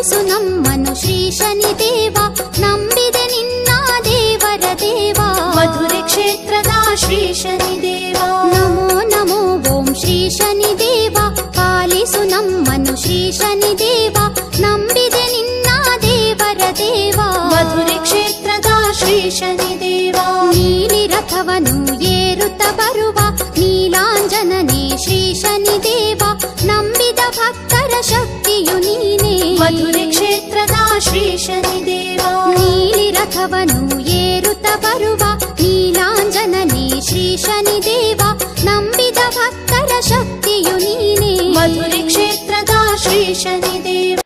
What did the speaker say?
ಪಾಲಿಸು ನಮ್ಮನು ಶ್ರೀ ಶನಿದೇವ, ನಂಬಿದೆ ನಿನ್ನ ದೇವರ ದೇವ. ಮಧುರೆ ಕ್ಷೇತ್ರದ ಶ್ರೀ ಶನಿದೇವ, ನಮೋ ನಮೋ ಓಂ ಶ್ರೀ ಶನಿದೇವ, ಪಾಲಿಸು ನಮ್ಮನು ಶ್ರೀ ಶನಿದೇವ, ನಂಬಿದೆ ನಿನ್ನ ದೇವರ ದೇವ. ಮಧುರೆ ಕ್ಷೇತ್ರದ ಶ್ರೀ ಶನಿದೇವ, ನೀಲಿ ರಥವನು ಏರುತ್ತ ಬರುವ ನೀಲಾಂಜನನೇ ಶ್ರೀ ಶನಿದೇವ, ನಂಬಿದ ಭಕ್ತರ ಶಕ್ತಿಯು ನೀನೇ. ಮಧುರೆ ಕ್ಷೇತ್ರದ ಶ್ರೀ ಶನಿದೇವ, ನೀಲಿ ರಥವನು ಏರುತ್ತ ಬರುವ ನೀಲಾಂಜನನೇ ಶ್ರೀ ಶನಿದೇವ, ನಂಬಿದ ಭಕ್ತರ ಶಕ್ತಿಯು ನೀನೇ. ಮಧುರೆ ಕ್ಷೇತ್ರದ ಶ್ರೀ ಶನಿದೇವ,